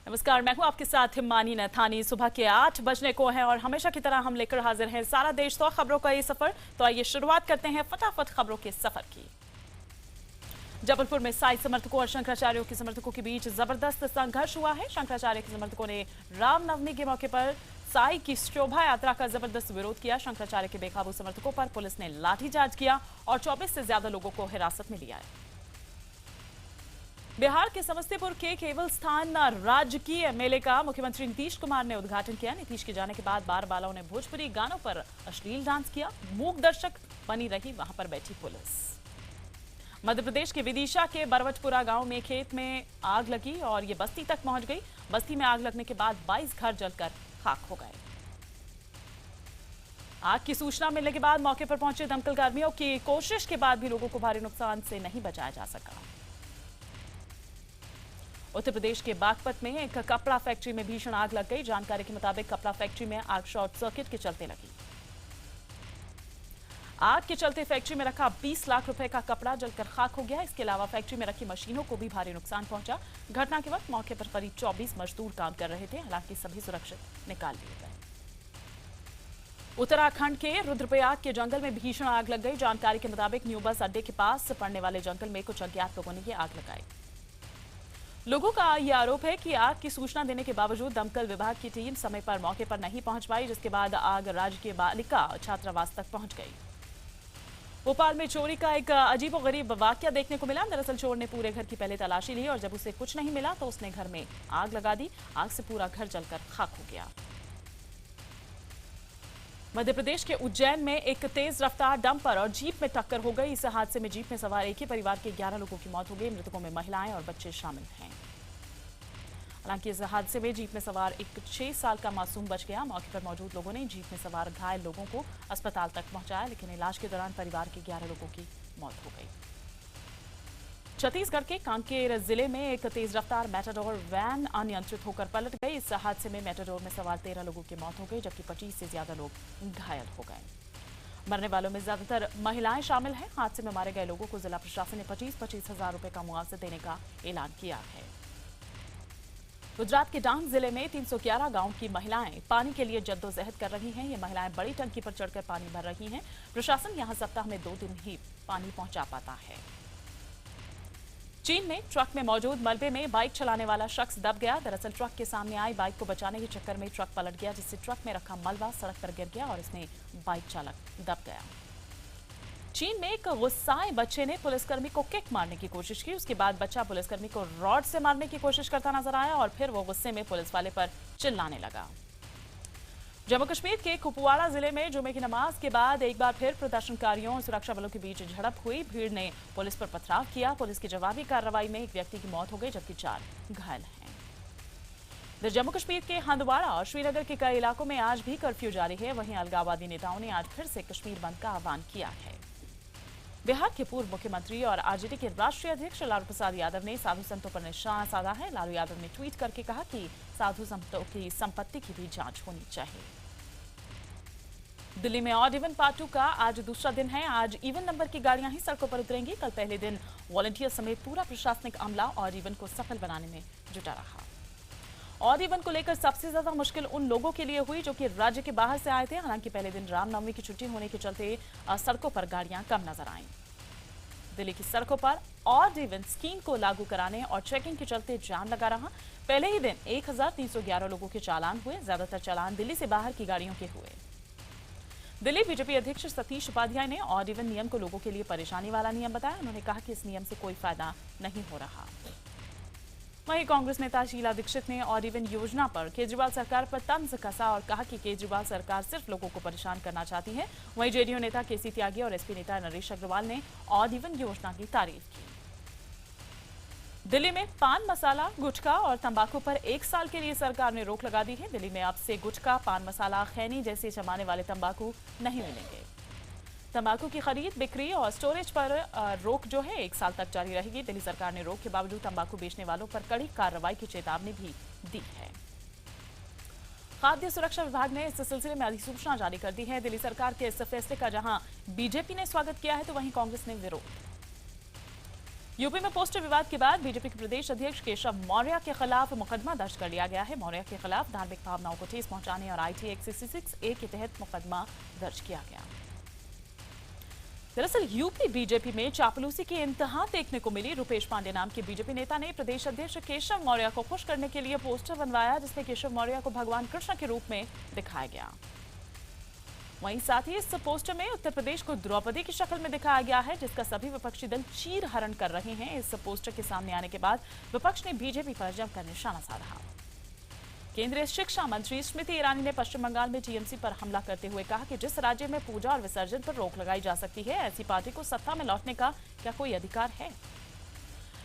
नमस्कार, मैं हूं आपके साथ हिमानी नथानी। सुबह के 8 बजने को है और हमेशा की तरह हम लेकर हाजिर हैं सारा देश 100 खबरों का ये सफर। तो आइए शुरुआत करते हैं फटाफट खबरों के सफर की। जबलपुर में साई समर्थकों और शंकराचार्यों के समर्थकों के बीच जबरदस्त संघर्ष हुआ है। शंकराचार्य के समर्थकों ने रामनवमी के मौके पर साई की शोभा यात्रा का जबरदस्त विरोध किया। शंकराचार्य के बेकाबू समर्थकों पर पुलिस ने लाठीचार्ज किया और 24 से ज्यादा लोगों को हिरासत में लिया है। बिहार के समस्तीपुर के केवल स्थान राजकीय मेले का मुख्यमंत्री नीतीश कुमार ने उद्घाटन किया। नीतीश के जाने के बाद बार बालाओं ने भोजपुरी गानों पर अश्लील डांस किया। मूक दर्शक बनी रही वहां पर बैठी पुलिस। मध्य प्रदेश के विदिशा के बरवटपुरा गांव में खेत में आग लगी और ये बस्ती तक पहुंच गई। बस्ती में आग लगने के बाद 22 घर जलकर खाक हो गए। आग की सूचना मिलने के बाद मौके पर पहुंचे दमकल कर्मियों की कोशिश के बाद भी लोगों को भारी नुकसान से नहीं बचाया जा सका। उत्तर प्रदेश के बागपत में एक कपड़ा फैक्ट्री में भीषण आग लग गई। जानकारी के मुताबिक कपड़ा फैक्ट्री में आग शॉर्ट सर्किट के चलते लगी। आग के चलते फैक्ट्री में रखा 20 लाख रुपए का कपड़ा जलकर खाक हो गया। इसके अलावा फैक्ट्री में रखी मशीनों को भी भारी नुकसान पहुंचा। घटना के वक्त मौके पर करीब 24 मजदूर काम कर रहे थे। हालांकि सभी सुरक्षित निकाल लिए गए। उत्तराखंड के रुद्रप्रयाग के जंगल में भीषण आग लग गई। जानकारी के मुताबिक न्यू बस अड्डे के पास पड़ने वाले जंगल में कुछ अज्ञात लोगों ने ये आग लगाई। लोगों का यह आरोप है कि आग की सूचना देने के बावजूद दमकल विभाग की टीम समय पर मौके पर नहीं पहुंच पाई, जिसके बाद आग राजकीय बालिका छात्रावास तक पहुंच गई। भोपाल में चोरी का एक अजीबोगरीब वाकया देखने को मिला। दरअसल चोर ने पूरे घर की पहले तलाशी ली और जब उसे कुछ नहीं मिला तो उसने घर में आग लगा दी। आग से पूरा घर जलकर खाक हो गया। मध्य प्रदेश के उज्जैन में एक तेज रफ्तार डंपर और जीप में टक्कर हो गई। इस हादसे में जीप में सवार एक ही परिवार के 11 लोगों की मौत हो गई। मृतकों में महिलाएं और बच्चे शामिल हैं। हालांकि इस हादसे में जीप में सवार एक 6 साल का मासूम बच गया। मौके पर मौजूद लोगों ने जीप में सवार घायल लोगों को अस्पताल तक पहुंचाया, लेकिन इलाज के दौरान परिवार के 11 लोगों की मौत हो गई। छत्तीसगढ़ के कांकेर जिले में एक तेज रफ्तार मैटाडोर वैन अनियंत्रित होकर पलट गई। इस हादसे में मैटाडोर में सवार 13 लोगों की मौत हो गई, जबकि 25 से ज्यादा लोग घायल हो गए। मरने वालों में ज्यादातर महिलाएं शामिल हैं। हादसे में मारे गए लोगों को जिला प्रशासन ने 25-25 हजार रुपए का मुआवजा देने का ऐलान किया है। गुजरात के डांग जिले में 311 गांव की महिलाएं पानी के लिए जद्दोजहद कर रही हैं। ये महिलाएं बड़ी टंकी पर चढ़कर पानी भर रही हैं। प्रशासन यहां सप्ताह में 2 दिन ही पानी पहुंचा पाता है। चीन में ट्रक में मौजूद मलबे में बाइक चलाने वाला शख्स दब गया। दरअसल ट्रक के सामने आई बाइक को बचाने के चक्कर में ट्रक पलट गया, जिससे ट्रक में रखा मलबा सड़क पर गिर गया और इसमें बाइक चालक दब गया। चीन में एक गुस्साए बच्चे ने पुलिसकर्मी को किक मारने की कोशिश की। उसके बाद बच्चा पुलिसकर्मी को रॉड से मारने की कोशिश करता नजर आया और फिर वो गुस्से में पुलिस वाले पर चिल्लाने लगा। जम्मू कश्मीर के कुपवाड़ा जिले में जुमे की नमाज के बाद एक बार फिर प्रदर्शनकारियों और सुरक्षा बलों के बीच झड़प हुई। भीड़ ने पुलिस पर पथराव किया। पुलिस की जवाबी कार्रवाई में एक व्यक्ति की मौत हो गई, जबकि 4 घायल हैं। जम्मू कश्मीर के हंदवाड़ा और श्रीनगर के कई इलाकों में आज भी कर्फ्यू जारी है। वहीं अलगाववादी नेताओं ने आज फिर से कश्मीर बंद का आह्वान किया है। बिहार के पूर्व मुख्यमंत्री और आरजेडी के राष्ट्रीय अध्यक्ष लालू प्रसाद यादव ने साधु संतों पर निशाना साधा है। लालू यादव ने ट्वीट करके कहा कि साधु संतों की संपत्ति की भी जांच होनी चाहिए। दिल्ली में ऑड इवन पार्ट 2 का आज दूसरा दिन है। आज इवन नंबर की गाड़ियां ही सड़कों पर उतरेंगी। कल पहले दिन वॉलंटियर समेत पूरा प्रशासनिक अमला ऑड इवन को सफल बनाने में जुटा रहा। ऑड इवन को लेकर सबसे ज्यादा मुश्किल उन लोगों के लिए हुई जो कि राज्य के बाहर से आए थे। हालांकि पहले दिन रामनवमी की छुट्टी होने के चलते सड़कों पर गाड़ियां कम नजर आईं। दिल्ली की सड़कों पर ऑड इवन स्कीम को लागू कराने और चेकिंग के चलते जाम लगा रहा। पहले ही दिन 1311 लोगों के चालान हुए। ज्यादातर चालान दिल्ली से बाहर की गाड़ियों के हुए। दिल्ली बीजेपी अध्यक्ष सतीश उपाध्याय ने ऑड इवन नियम को लोगों के लिए परेशानी वाला नियम बताया। उन्होंने कहा कि इस नियम से कोई फायदा नहीं हो रहा। वहीं कांग्रेस नेता शीला दीक्षित ने ऑड इवन योजना पर केजरीवाल सरकार पर तंज कसा और कहा कि केजरीवाल सरकार सिर्फ लोगों को परेशान करना चाहती है। वहीं जेडीयू नेता केसी त्यागी और एसपी नेता नरेश अग्रवाल ने ऑड इवन योजना की तारीफ की। दिल्ली में पान मसाला, गुटखा और तंबाकू पर 1 साल के लिए सरकार ने रोक लगा दी है। दिल्ली में अब से गुटखा, पान मसाला, खैनी जैसे चबाने वाले तंबाकू नहीं मिलेंगे। तंबाकू की खरीद, बिक्री और स्टोरेज पर रोक जो है 1 साल तक जारी रहेगी। दिल्ली सरकार ने रोक के बावजूद तंबाकू बेचने वालों पर कड़ी कार्रवाई की चेतावनी भी दी है। खाद्य सुरक्षा विभाग ने इस सिलसिले में अधिसूचना जारी कर दी है। दिल्ली सरकार के इस फैसले का जहां बीजेपी ने स्वागत किया है तो वहीं कांग्रेस ने विरोध। यूपी में पोस्टर विवाद के बाद बीजेपी के प्रदेश अध्यक्ष केशव मौर्य के खिलाफ मुकदमा दर्ज कर लिया गया है। मौर्य के खिलाफ धार्मिक भावनाओं को ठेस पहुंचाने और आईटी एक्ट 66A के तहत मुकदमा दर्ज किया गया। दरअसल यूपी बीजेपी में चापलूसी की इंतहा देखने को मिली। रुपेश पांडे नाम के बीजेपी नेता ने प्रदेश अध्यक्ष केशव मौर्य को खुश करने के लिए पोस्टर बनवाया, जिसमें केशव मौर्य को भगवान कृष्ण के रूप में दिखाया गया। वहीं साथ ही इस पोस्टर में उत्तर प्रदेश को द्रौपदी की शक्ल में दिखाया गया है, जिसका सभी विपक्षी दल चीर हरण कर रहे हैं। इस पोस्टर के सामने आने के बाद विपक्ष ने बीजेपी पर जमकर निशाना साधा। केंद्रीय शिक्षा मंत्री स्मृति ईरानी ने पश्चिम बंगाल में टीएमसी पर हमला करते हुए कहा कि जिस राज्य में पूजा और विसर्जन पर रोक लगाई जा सकती है, ऐसी पार्टी को सत्ता में लौटने का क्या कोई अधिकार है?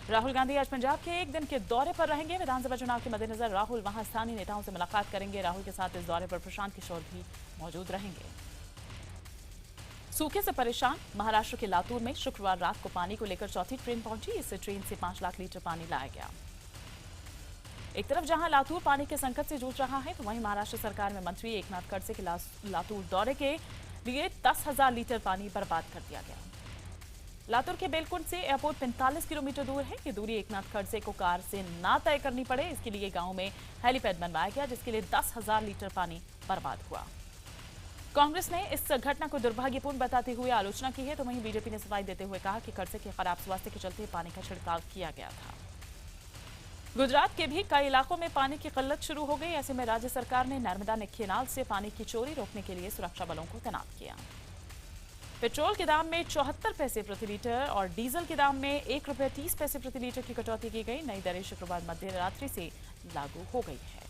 राहुल गांधी आज पंजाब के एक दिन के दौरे पर रहेंगे। विधानसभा चुनाव के मद्देनजर राहुल वहां स्थानीय नेताओं से मुलाकात करेंगे। राहुल के साथ इस दौरे पर प्रशांत किशोर भी मौजूद रहेंगे। सूखे से परेशान महाराष्ट्र के लातूर में शुक्रवार रात को पानी को लेकर चौथी ट्रेन पहुंची। इस ट्रेन से 5 लाख लीटर पानी लाया गया। एक तरफ जहां लातूर पानी के संकट से जूझ रहा है, तो वहीं महाराष्ट्र सरकार में मंत्री एकनाथ खड़से के लातूर दौरे के लिए 10,000 लीटर पानी बर्बाद कर दिया गया। लातूर के बेलकुंड से एयरपोर्ट 45 किलोमीटर दूर है। ये दूरी एकनाथ खड़से को कार से ना तय करनी पड़े, इसके लिए गांव में हेलीपैड बनवाया गया, जिसके लिए 10,000 लीटर पानी बर्बाद हुआ। कांग्रेस ने इस घटना को दुर्भाग्यपूर्ण बताते हुए आलोचना की है, तो वहीं बीजेपी ने सफाई देते हुए कहा कि खड़से के खराब स्वास्थ्य के चलते पानी का छिड़काव किया गया था। गुजरात के भी कई इलाकों में पानी की किल्लत शुरू हो गई। ऐसे में राज्य सरकार ने नर्मदा केनाल से पानी की चोरी रोकने के लिए सुरक्षा बलों को तैनात किया। पेट्रोल के दाम में 74 पैसे प्रति लीटर और डीजल के दाम में ₹1.30 प्रति लीटर की कटौती की गई। नई दरें शुक्रवार मध्य रात्रि से लागू हो गई है।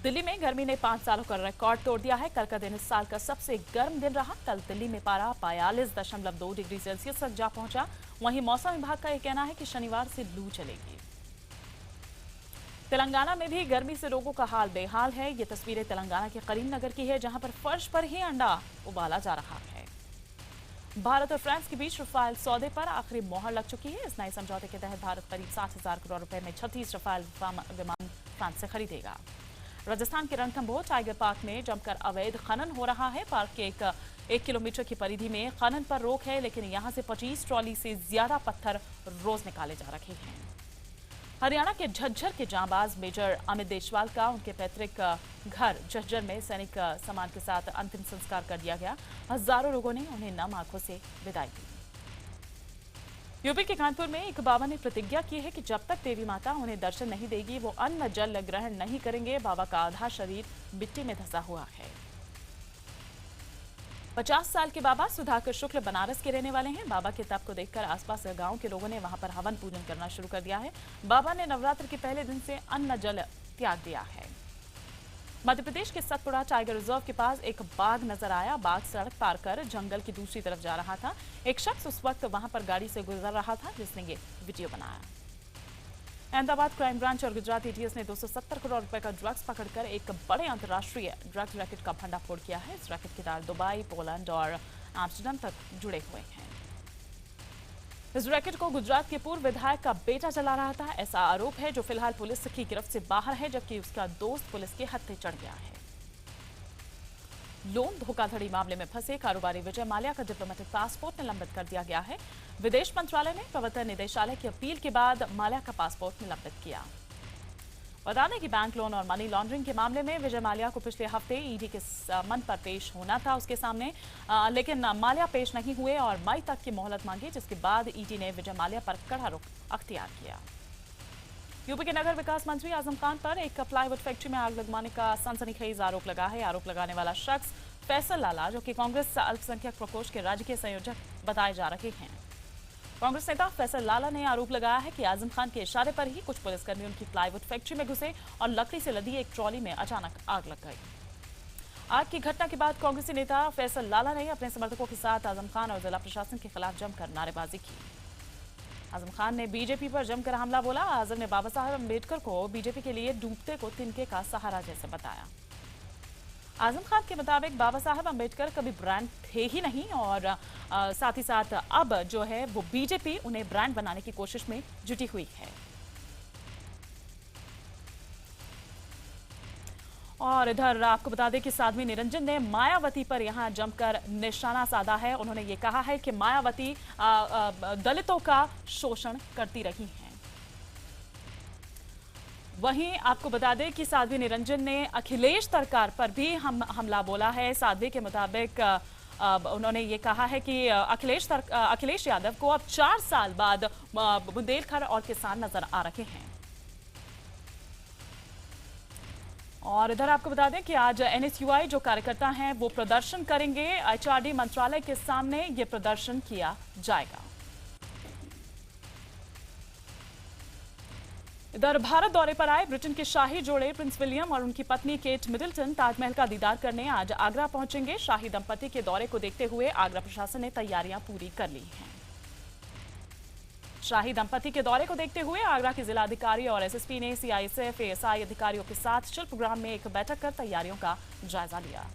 दिल्ली में गर्मी ने 5 सालों का रिकॉर्ड तोड़ दिया है। कल का दिन इस साल का सबसे गर्म दिन रहा। कल दिल्ली में पारा 42.2 डिग्री सेल्सियस तक जा पहुंचा। वहीं मौसम विभाग का यह कहना है कि शनिवार से लू चलेगी। तेलंगाना में भी गर्मी से लोगों का हाल बेहाल है। ये तस्वीरें तेलंगाना के करीमनगर की है, जहां पर फर्श पर ही अंडा उबाला जा रहा है। भारत और फ्रांस के बीच रफाल सौदे पर आखिरी मोहर लग चुकी है। इस नए समझौते के तहत भारत करीब 60,000 करोड़ रुपए में 36 रफाल विमान फ्रांस से खरीदेगा। राजस्थान के रणथंभौर टाइगर पार्क में जमकर अवैध खनन हो रहा है। पार्क के एक किलोमीटर की परिधि में खनन पर रोक है, लेकिन यहां से 25 ट्रॉली से ज्यादा पत्थर रोज निकाले जा रहे हैं। हरियाणा के झज्जर के जांबाज मेजर अमित देशवाल का उनके पैतृक घर झज्जर में सैनिक सम्मान के साथ अंतिम संस्कार कर दिया गया। हजारों लोगों ने उन्हें नम आंखों से विदाई दी। यूपी के कानपुर में एक बाबा ने प्रतिज्ञा की है कि जब तक देवी माता उन्हें दर्शन नहीं देगी, वो अन्न जल ग्रहण नहीं करेंगे। बाबा का आधा शरीर मिट्टी में धंसा हुआ है। 50 साल के बाबा सुधाकर शुक्ल बनारस के रहने वाले हैं। बाबा के तप को देखकर आसपास गांव के लोगों ने वहां पर हवन पूजन करना शुरू कर दिया है। बाबा ने नवरात्र के पहले दिन से अन्न जल त्याग दिया है। मध्य प्रदेश के सतपुड़ा टाइगर रिजर्व के पास एक बाघ नजर आया। बाघ सड़क पार कर जंगल की दूसरी तरफ जा रहा था। एक शख्स उस वक्त वहां पर गाड़ी से गुजर रहा था, जिसने ये वीडियो बनाया। अहमदाबाद क्राइम ब्रांच और गुजरात एटीएस ने 270 करोड़ रुपए का ड्रग्स पकड़कर एक बड़े अंतर्राष्ट्रीय ड्रग रैकेट का भंडाफोड़ किया है। इस रैकेट के तार दुबई, पोलैंड और एम्स्टर्डम तक जुड़े हुए हैं। इस रैकेट को गुजरात के पूर्व विधायक का बेटा चला रहा था। ऐसा आरोप है, जो फिलहाल पुलिस की गिरफ्त से बाहर है, जबकि उसका दोस्त पुलिस के हत्थे चढ़ गया है। लोन धोखाधड़ी मामले में फंसे कारोबारी विजय माल्या का डिप्लोमेटिक पासपोर्ट निलंबित कर दिया गया है। विदेश मंत्रालय ने प्रवर्तन निदेशालय की अपील के बाद माल्या का पासपोर्ट निलंबित किया। बता दें कि बैंक लोन और मनी लॉन्ड्रिंग के मामले में विजय माल्या को पिछले हफ्ते ईडी के समन पर पेश होना था उसके सामने, लेकिन माल्या पेश नहीं हुए और मई तक की मोहलत मांगी, जिसके बाद ईडी ने विजय माल्या पर कड़ा रुख अख्तियार किया। यूपी के नगर विकास मंत्री आजम खान पर एक प्लाईवुड फैक्ट्री में आग लगवाने का सनसनीखेज आरोप लगा है। आरोप लगाने वाला शख्स फैसल लाला, जो कि कांग्रेस अल्पसंख्यक प्रकोष्ठ के राज्य के संयोजक बताए जा रहे हैं। कांग्रेस नेता फैसल लाला ने आरोप लगाया है कि आजम खान के इशारे पर ही कुछ पुलिसकर्मी उनकी प्लाईवुड फैक्ट्री में घुसे और लकड़ी से लदी एक ट्रॉली में अचानक आग लग गई। आग की घटना के बाद कांग्रेसी नेता फैसल लाला ने अपने समर्थकों के साथ आजम खान और जिला प्रशासन के खिलाफ जमकर नारेबाजी की। आजम खान ने बीजेपी पर जमकर हमला बोला। आजम ने बाबा साहब अम्बेडकर को बीजेपी के लिए डूबते को तिनके का सहारा जैसे बताया। आजम खान के मुताबिक बाबा साहब अम्बेडकर कभी ब्रांड थे ही नहीं और साथ ही साथ अब जो है वो बीजेपी उन्हें ब्रांड बनाने की कोशिश में जुटी हुई है। और इधर आपको बता दें कि साध्वी निरंजन ने मायावती पर यहां जमकर निशाना साधा है। उन्होंने ये कहा है कि मायावती दलितों का शोषण करती रही हैं। वहीं आपको बता दें कि साध्वी निरंजन ने अखिलेश सरकार पर भी हमला बोला है। साध्वी के मुताबिक उन्होंने ये कहा है कि अखिलेश यादव को अब 4 साल बाद बुंदेलखंड और किसान नजर आ रहे हैं। और इधर आपको बता दें कि आज एनएसयूआई जो कार्यकर्ता हैं वो प्रदर्शन करेंगे। एचआरडी मंत्रालय के सामने ये प्रदर्शन किया जाएगा। इधर भारत दौरे पर आए ब्रिटेन के शाही जोड़े प्रिंस विलियम और उनकी पत्नी केट मिडल्टन ताजमहल का दीदार करने आज आगरा पहुंचेंगे। शाही दंपति के दौरे को देखते हुए आगरा प्रशासन ने तैयारियां पूरी कर ली हैं। शाही दंपति के दौरे को देखते हुए आगरा के जिलाधिकारी और एसएसपी ने सीआईएसएफ एएसआई अधिकारियों के साथ शिल्पग्राम में एक बैठक कर तैयारियों का जायजा लिया।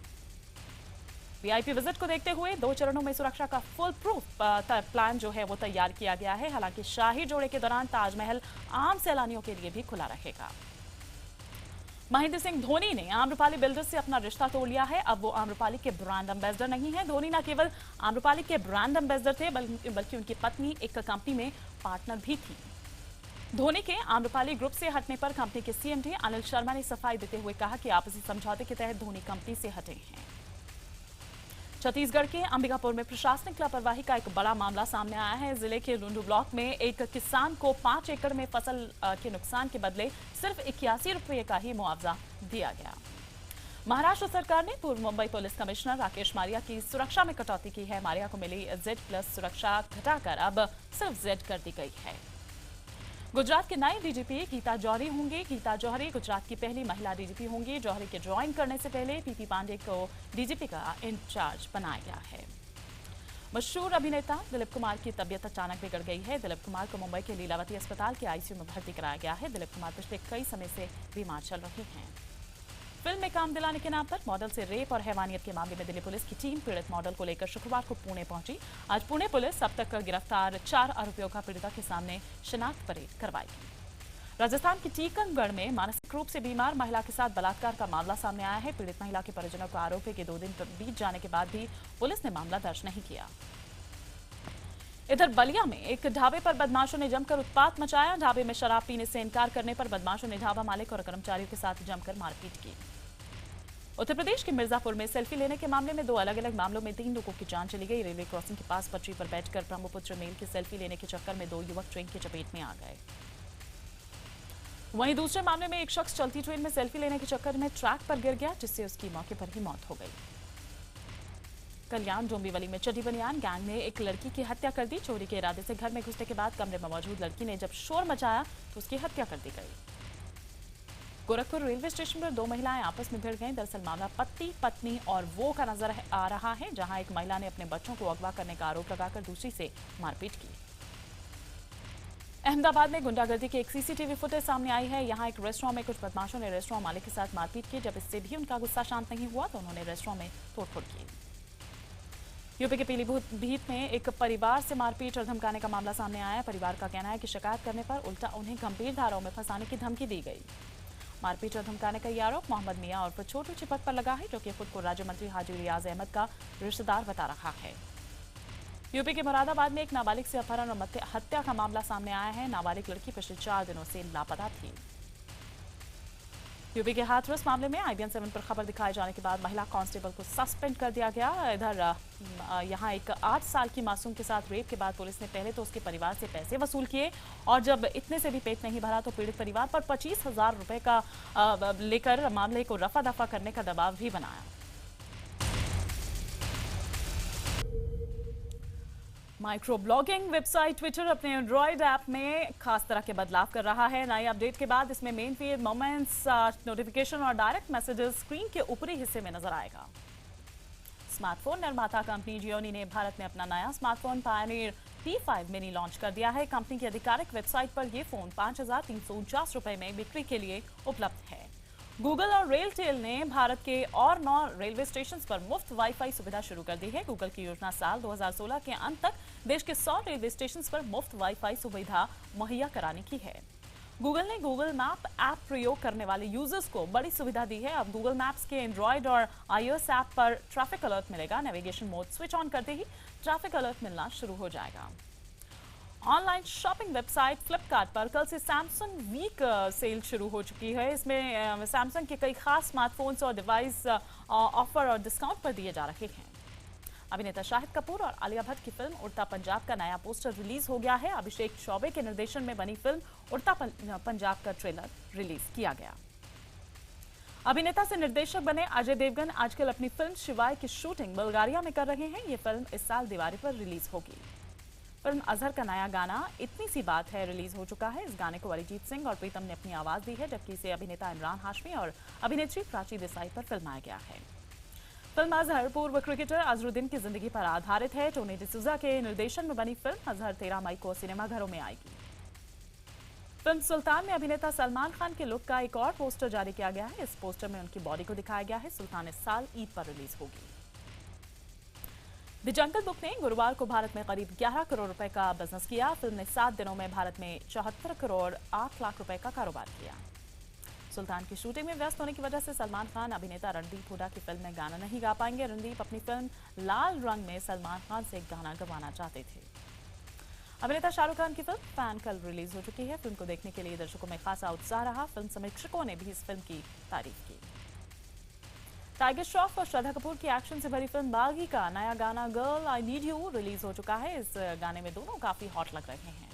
वीआईपी विजिट को देखते हुए 2 चरणों में सुरक्षा का फुल प्रूफ प्लान जो है वो तैयार किया गया है। हालांकि शाही जोड़े के दौरान ताजमहल आम सैलानियों के लिए भी खुला रहेगा। महेंद्र सिंह धोनी ने आम्रपाली बिल्डर्स से अपना रिश्ता तोड़ लिया है। अब वो आम्रपाली के ब्रांड एम्बेसडर नहीं है। धोनी न केवल आम्रपाली के ब्रांड एम्बेसडर थे बल्कि उनकी पत्नी एक कंपनी में पार्टनर भी थी। धोनी के आम्रपाली ग्रुप से हटने पर कंपनी के सीएमडी अनिल शर्मा ने सफाई देते हुए कहा कि आपसी समझौते के तहत धोनी कंपनी से हटे हैं। छत्तीसगढ़ के अंबिकापुर में प्रशासनिक लापरवाही का एक बड़ा मामला सामने आया है। जिले के लुंडू ब्लॉक में एक किसान को 5 एकड़ में फसल के नुकसान के बदले सिर्फ 81 रुपये का ही मुआवजा दिया गया। महाराष्ट्र सरकार ने पूर्व मुंबई पुलिस कमिश्नर राकेश मारिया की सुरक्षा में कटौती की है। मारिया को मिली Z+ सुरक्षा घटाकर अब सिर्फ Z कर दी गई है। गुजरात के नए डीजीपी गीता जौहरी होंगी। गीता जौहरी गुजरात की पहली महिला डीजीपी होंगी। जौहरी के ज्वाइन करने से पहले पीपी पांडे को डीजीपी का इंचार्ज बनाया गया है। मशहूर अभिनेता दिलीप कुमार की तबीयत अचानक बिगड़ गई है। दिलीप कुमार को मुंबई के लीलावती अस्पताल के आईसीयू में भर्ती कराया गया है। दिलीप कुमार पिछले कई समय से बीमार चल रहे हैं। फिल्म में काम दिलाने के नाम पर मॉडल से रेप और हैवानियत के मामले में दिल्ली पुलिस की टीम पीड़ित मॉडल को लेकर शुक्रवार को पुणे पहुंची। आज पुणे पुलिस अब तक गिरफ्तार 4 आरोपियों का पीड़िता के सामने शिनाख्त परेड करवाएगी। राजस्थान के टीकमगढ़ में मानसिक रूप से बीमार महिला के साथ बलात्कार का मामला सामने आया है। पीड़ित महिला के परिजनों का आरोप है कि 2 दिन बीत जाने के बाद भी पुलिस ने मामला दर्ज नहीं किया। इधर बलिया में एक ढाबे पर बदमाशों ने जमकर उत्पात मचाया। ढाबे में शराब पीने से इनकार करने पर बदमाशों ने ढाबा मालिक और कर्मचारियों के साथ जमकर मारपीट की। उत्तर प्रदेश के मिर्जापुर में सेल्फी लेने के मामले में 2 अलग-अलग मामलों में 3 लोगों की जान चली गई। रेलवे क्रॉसिंग के पास पटरी पर बैठकर ब्रह्मपुत्र मेल की सेल्फी लेने के चक्कर में 2 युवक ट्रेन की चपेट में आ गए। वहीं दूसरे मामले में एक शख्स चलती ट्रेन में सेल्फी लेने के चक्कर में ट्रैक पर गिर गया, जिससे उसकी मौके पर ही मौत हो गई। कल्याण डोंबिवली में चड्डी बनियान गैंग ने एक लड़की की हत्या कर दी। चोरी के इरादे से घर में घुसने के बाद कमरे में मौजूद लड़की ने जब शोर मचाया तो उसकी हत्या कर दी गई। गोरखपुर रेलवे स्टेशन पर 2 महिलाएं आपस में भिड़ गईं। दरअसल मामला पति पत्नी और वो का नजर आ रहा है, जहां एक महिला ने अपने बच्चों को अगवा करने का आरोप लगाकर दूसरी से मारपीट की। अहमदाबाद में गुंडागर्दी की एक सीसीटीवी फुटेज सामने आई है। यहां एक रेस्टोरेंट में कुछ बदमाशों ने रेस्टोरेंट मालिक के साथ मारपीट की। जब इससे भी उनका गुस्सा शांत नहीं हुआ तो उन्होंने रेस्टोरेंट में तोड़फोड़ की। यूपी के पीलीभीत में एक परिवार से मारपीट और धमकाने का मामला सामने आया। परिवार का कहना है कि शिकायत करने पर उल्टा उन्हें गंभीर धाराओं में फंसाने की धमकी दी गई। मारपीट और धमकाने का यह आरोप मोहम्मद मियां और छोटू चिपक पर लगा है, जो कि खुद को राज्य मंत्री हाजी रियाज अहमद का रिश्तेदार बता रहा है। यूपी के मुरादाबाद में एक नाबालिग से अपहरण और हत्या का मामला सामने आया है। नाबालिग लड़की पिछले 4 दिनों से लापता थी। यूपी के हाथरस मामले में IBN 7 पर खबर दिखाए जाने के बाद महिला कांस्टेबल को सस्पेंड कर दिया गया। इधर यहां एक 8 साल की मासूम के साथ रेप के बाद पुलिस ने पहले तो उसके परिवार से पैसे वसूल किए और जब इतने से भी पेट नहीं भरा तो पीड़ित परिवार पर 25,000 रुपए का लेकर मामले को रफा दफा करने का दबाव भी बनाया। माइक्रो ब्लॉगिंग वेबसाइट ट्विटर अपने एंड्रॉयड ऐप में खास तरह के बदलाव कर रहा है। नए अपडेट के बाद इसमें मेन फीड, मोमेंट्स, नोटिफिकेशन और डायरेक्ट मैसेजेस स्क्रीन के ऊपरी हिस्से में नजर आएगा। स्मार्टफोन निर्माता कंपनी जियोनी ने भारत में अपना नया smartphone Pioneer P5 mini launch कर दिया है। कंपनी की आधिकारिक वेबसाइट पर यह फोन 5,349 रुपए में बिक्री के लिए उपलब्ध है। गूगल और रेलटेल ने भारत के और 9 रेलवे स्टेशन पर मुफ्त वाईफाई सुविधा शुरू कर दी है। गूगल की योजना साल 2016 के अंत तक देश के 100 रेलवे स्टेशन पर मुफ्त वाईफाई सुविधा मुहैया कराने की है। गूगल ने गूगल मैप ऐप प्रयोग करने वाले यूजर्स को बड़ी सुविधा दी है। अब गूगल मैप्स के एंड्रॉयड और iOS ऐप पर ट्रैफिक अलर्ट मिलेगा। नेविगेशन मोड स्विच ऑन करते ही ट्रैफिक अलर्ट मिलना शुरू हो जाएगा। ऑनलाइन शॉपिंग वेबसाइट फ्लिपकार्ट पर कल से सैमसंग वीक सेल शुरू हो चुकी है। इसमें सैमसंग के कई खास स्मार्टफोन्स और डिवाइस ऑफर और डिस्काउंट पर दिए जा रहे हैं। अभिनेता शाहिद कपूर और आलिया भट्ट की फिल्म उड़ता पंजाब का नया पोस्टर रिलीज हो गया है। अभिषेक चौबे के निर्देशन में बनी फिल्म उड़ता पंजाब का ट्रेलर रिलीज किया गया। अभिनेता से निर्देशक बने अजय देवगन आजकल अपनी फिल्म शिवाय की शूटिंग बुल्गारिया में कर रहे हैं। ये फिल्म इस साल दिवाली पर रिलीज होगी। फिल्म अजहर का नया गाना इतनी सी बात है रिलीज हो चुका है। इस गाने को अरिजीत सिंह और प्रीतम ने अपनी आवाज दी है, जबकि इसे अभिनेता इमरान हाशमी और अभिनेत्री प्राची देसाई पर फिल्माया गया है। फिल्म अजहर पूर्व क्रिकेटर अजहरुद्दीन की जिंदगी पर आधारित है। टोनी डिसूजा के निर्देशन में बनी फिल्म अजहर 13 मई को सिनेमाघरों में आएगी। फिल्म सुल्तान में अभिनेता सलमान खान के लुक का एक और पोस्टर जारी किया गया है। इस पोस्टर में उनकी बॉडी को दिखाया गया है। सुल्तान इस साल ईद पर रिलीज होगी। द जंगल बुक ने गुरुवार को भारत में करीब 11 करोड़ रुपए का बिजनेस किया। फिल्म ने 7 दिनों में भारत में 74 करोड़ 8 लाख रुपए का कारोबार किया। सुल्तान की शूटिंग में व्यस्त होने की वजह से सलमान खान अभिनेता रणदीप हुड्डा की फिल्म में गाना नहीं गा पाएंगे। रणदीप अपनी फिल्म लाल रंग में सलमान खान से एक गाना गवाना चाहते थे। अभिनेता शाहरुख खान की फिल्म फैन कल रिलीज हो चुकी है। फिल्म को देखने के लिए दर्शकों में खासा उत्साह रहा। फिल्म समीक्षकों ने भी इस फिल्म की तारीफ की। टाइगर श्रॉफ और श्रद्धा कपूर की एक्शन से भरी फिल्म बागी का नया गाना girl I need you release हो चुका है। इस गाने में दोनों काफी हॉट लग रहे हैं।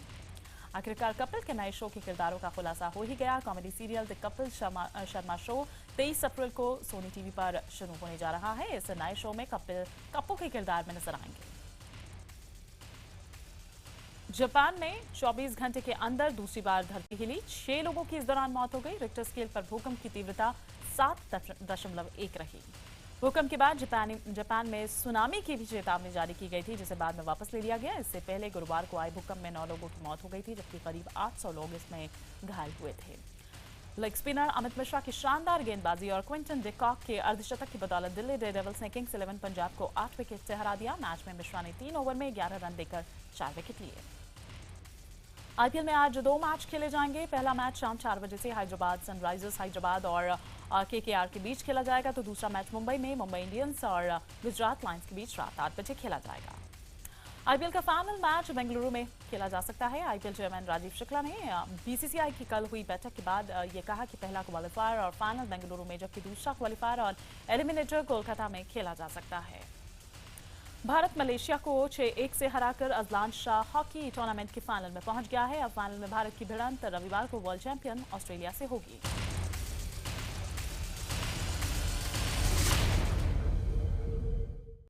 आखिरकार कपिल के नए शो के किरदारों का खुलासा हो ही गया। Comedy serial the Kapil Sharma show 23 अप्रैल को सोनी टीवी पर शुरू होने जा रहा है। इस नए शो में कपिल कप्पू के किरदार में नजर आएंगे। जापान में 24 घंटे के अंदर दूसरी बार धरती हिली। 6 लोगों की इस दौरान मौत हो गई। रिक्टर स्केल पर भूकंप की तीव्रता 7.1 रही। भूकंप के बाद जापान में सुनामी की भी चेतावनी जारी की गई थी, जिसे बाद में वापस ले लिया गया। इससे पहले गुरुवार को आए भूकंप में 9 लोगों की मौत हो गई थी, जबकि करीब 800 लोग इसमें घायल हुए थे। लेग स्पिनर अमित मिश्रा की शानदार गेंदबाजी और क्विंटन डिकॉक के अर्धशतक की बदौलत दिल्ली डेयरडेविल्स ने किंग्स 11 पंजाब को 8 विकेट से हरा दिया। मैच में मिश्रा ने 3 ओवर में 11 रन देकर 4 विकेट लिए। आईपीएल में आज 2 मैच खेले जाएंगे। पहला मैच शाम 4 बजे से हैदराबाद सनराइजर्स हैदराबाद और केकेआर के बीच खेला जाएगा, तो दूसरा मैच मुंबई में मुंबई इंडियंस और गुजरात लायंस के बीच रात 8 बजे खेला जाएगा। आईपीएल का फाइनल मैच बेंगलुरु में खेला जा सकता है। आईपीएल चेयरमैन राजीव शुक्ला ने बीसीसीआई की कल हुई बैठक के बाद ये कहा कि पहला क्वालिफायर और फाइनल बेंगलुरु में, जबकि दूसरा क्वालिफायर और एलिमिनेटर कोलकाता में खेला जा सकता है। भारत मलेशिया को 6-1 से हराकर अजलान शाह हॉकी टूर्नामेंट के फाइनल में पहुंच गया है। अब फाइनल में भारत की भिड़ंत रविवार को वर्ल्ड चैंपियन ऑस्ट्रेलिया से होगी।